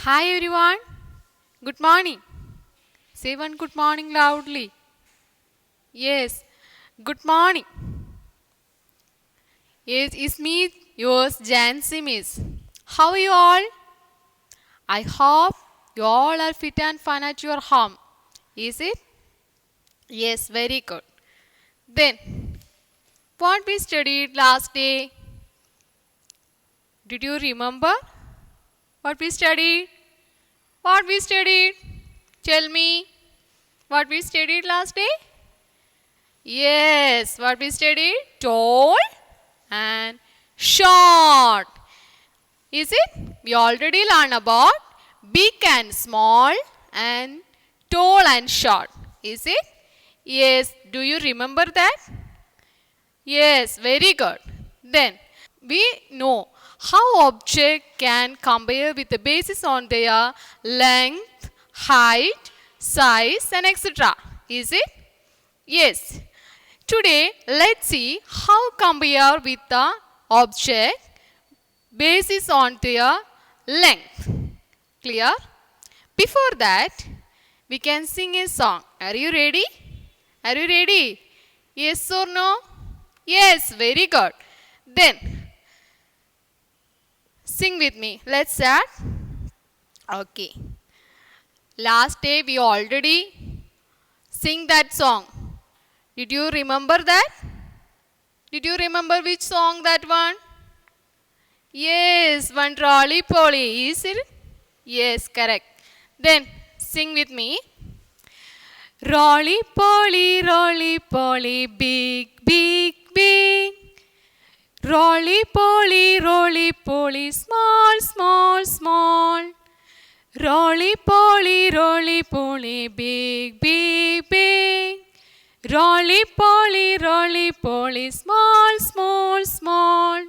Hi everyone. Good morning. Say one good morning loudly. Yes. Good morning. Yes, it's me, yours, Jancy Miss. How are you all? I hope you all are fit and fine at your home. Is it? Yes, very good. Then, what we studied last day? Did you remember what we studied? What we studied? Tell me what we studied last day? Yes, what we studied? Tall and short. Is it? We already learned about big and small and tall and short. Is it? Yes, do you remember that? Yes, very good. Then we know how object can compare with the basis on their length, height, size and etc. Is it? Yes. Today let's see how compare with the object basis on their length. Clear? Before that we can sing a song. Are you ready? Are you ready? Yes or no? Yes, very good. Then sing with me. Let's start. Okay. Last day we already sing that song. Did you remember that? Did you remember which song that one? Yes, one Rolly Polly. Is it? Yes, correct. Then sing with me. Rolly Polly, big, big, big. Rolly Polly, small, small, small. Rolly Polly, big, big, big. Rolly Polly, small, small, small.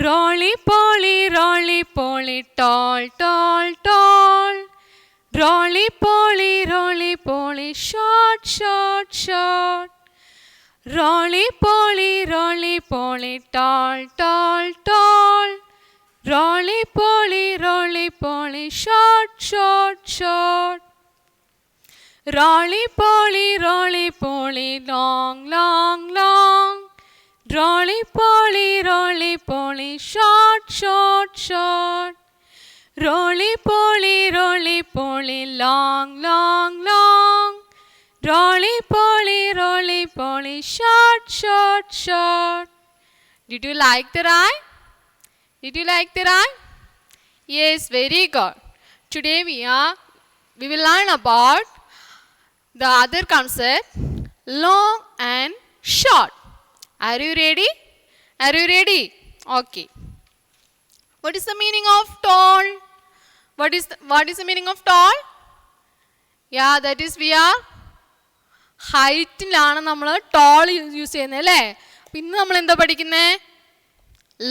Rolly Polly, tall, tall, tall. Rolly Polly, short, short, short. Rolly Polly, tall, tall, tall. Rolly Polly, short, short, short. Rolly Polly, long, long, long. Rolly Polly, short, short, short. Rolly Polly, long, long, long. Rolly Polly, short, short, short. Did you like the rhyme? Did you like the rhyme? Yes, very good. Today we will learn about the other concept, long and short. Are you ready? Are you ready? Okay. What is the meaning of tall? What is the meaning of tall? Yeah, that is we are ഹൈറ്റിലാണ് നമ്മൾ toll use ചെയ്യുന്നത് അല്ലേ. പിന്നെ നമ്മൾ എന്താ പഠിക്കുന്നത്?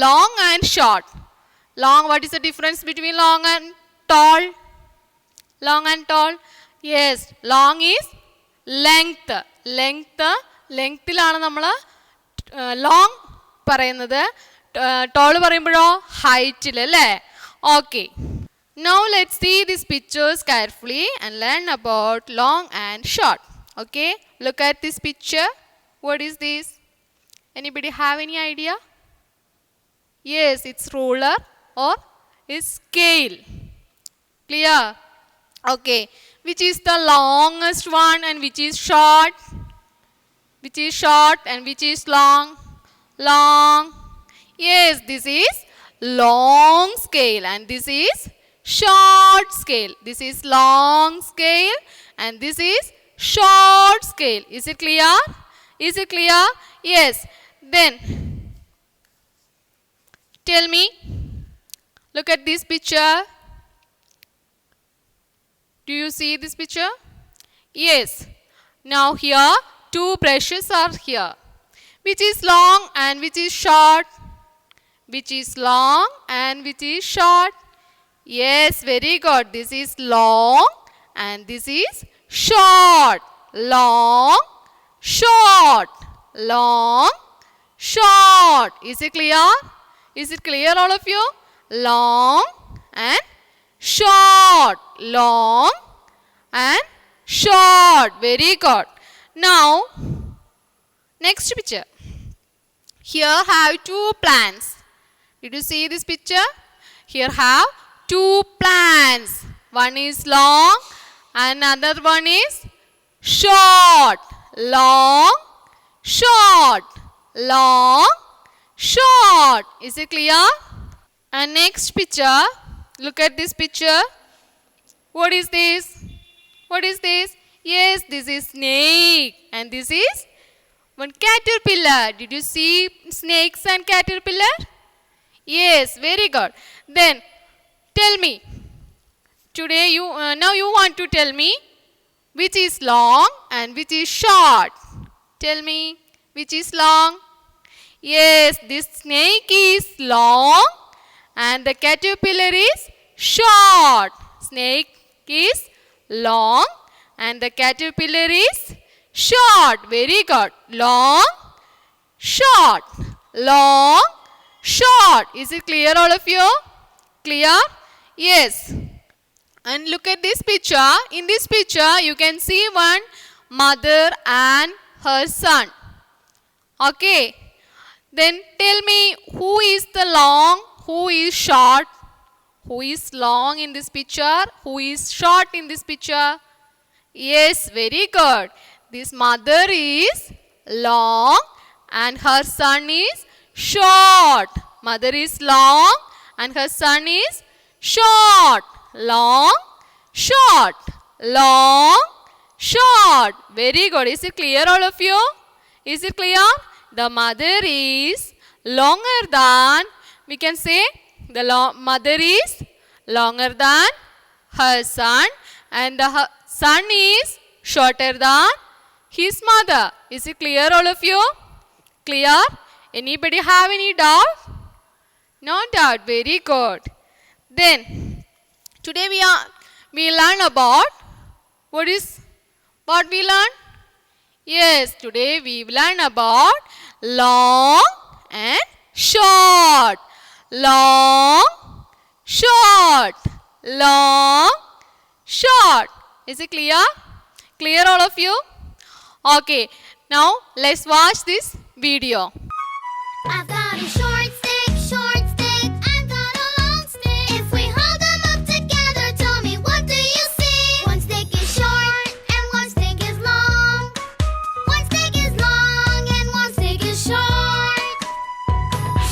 Long and short. Long, what is the difference between long and tall? Long and tall, yes, long is length. ലെങ്ത്തിലാണ് നമ്മൾ long പറയുന്നത്. ടോൾ പറയുമ്പോഴോ ഹൈറ്റിൽ അല്ലേ. Okay, now let's see these pictures carefully and learn about long and short. Okay, look at this picture. What is this? Anybody have any idea? Yes, it's ruler or is scale. Clear? Okay, which is the longest one and which is short? Which is short and which is long? Long. Yes, this is long scale and this is short scale. This is long scale and this is short scale. Is it clear? Is it clear? Yes. Then tell me, look at this picture. Do you see this picture? Yes. Now here two brushes are here. Which is long and which is short? Which is long and which is short? Yes, very good. This is long and this is short. Long, short. Long, short. Is it clear? Is it clear all of you? Long and short. Long and short. Very good. Now, next picture. Here have two plants. Did you see this picture? Here have two plants. One is long and another one is short. Long, short. Long, short. Is it clear? And next picture. Look at this picture. What is this? What is this? Yes, this is snake. And this is one caterpillar. Did you see snakes and caterpillar? Yes, very good. Then tell me. Today now you want to tell me which is long and which is short. Tell me which is long. Yes, this snake is long and the caterpillar is short. Snake is long and the caterpillar is short. Very good. Long, short. Long, short. Is it clear, all of you? Clear? Yes. And look at this picture. In this picture, you can see one mother and her son. Okay. Then tell me who is the long, who is short? Who is long in this picture? Who is short in this picture? Yes, very good. This mother is long and her son is short. Mother is long and her son is short. Long, short. Long, short. Very good. Is it clear, all of you? Is it clear? The mother is longer than, we can say, the mother is longer than her son and the son is shorter than his mother. Is it clear, all of you? Clear? Anybody have any doubt? No doubt. Very good. Then, today we learn about what we learn? Yes, today we learn about long and short. Long, short. Long, short. Is it clear? Clear, all of you? Okay, now let's watch this video. I've got a short stick, I've got a long stick. If we hold them up together, tell me, what do you see? One stick is short and one stick is long. One stick is long and one stick is short.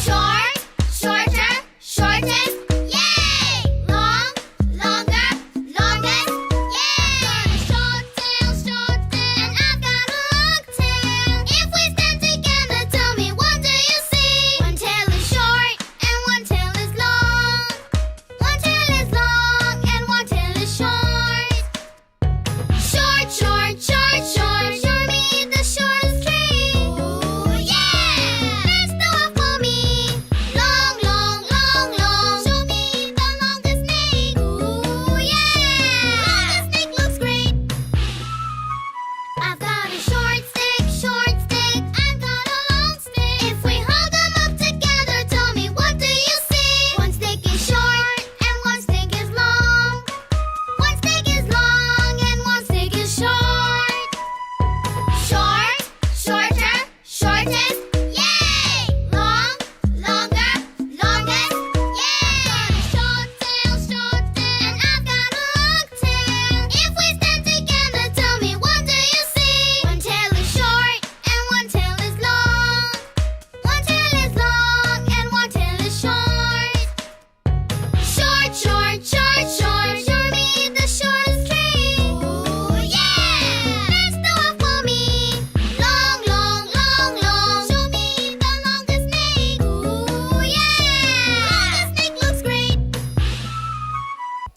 Short, shorter, shortest, yay! Long, longer, longest, yay! Got a short tail, and I've got a long tail. If we stand together, tell me, what do you see? One tail is short and one tail is long. One tail is long and one tail is short. Short, short, short, short. Show me the shortest tree. Ooh, yeah! There's no one for me. Long, long, long, long. Show me the longest snake. Ooh, yeah! Longest snake looks great. I've got a short stick, I've got a long stick. If we hold them up together, tell me, what do you see? One stick is short and one stick is long. One stick is long and one stick is short. Short, shorter, shortest, yay! Long, longer, longest, yay! Got a short tail, and I've got a long tail. If we stand together, tell me, what do you see? One tail is short and one tail is long. One tail is long and one tail is short. Short, short, short, short. Show me the shortest tree. Ooh, yeah! There's no one for me. Long, long, long, long. Show me the longest snake. Ooh, yeah! Longest snake looks great.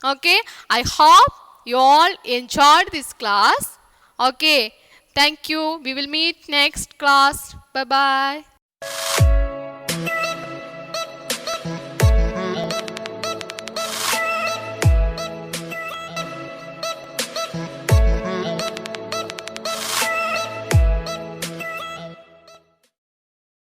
Okay, I hope you all enjoyed this class. Okay, thank you. We will meet next class. Bye bye.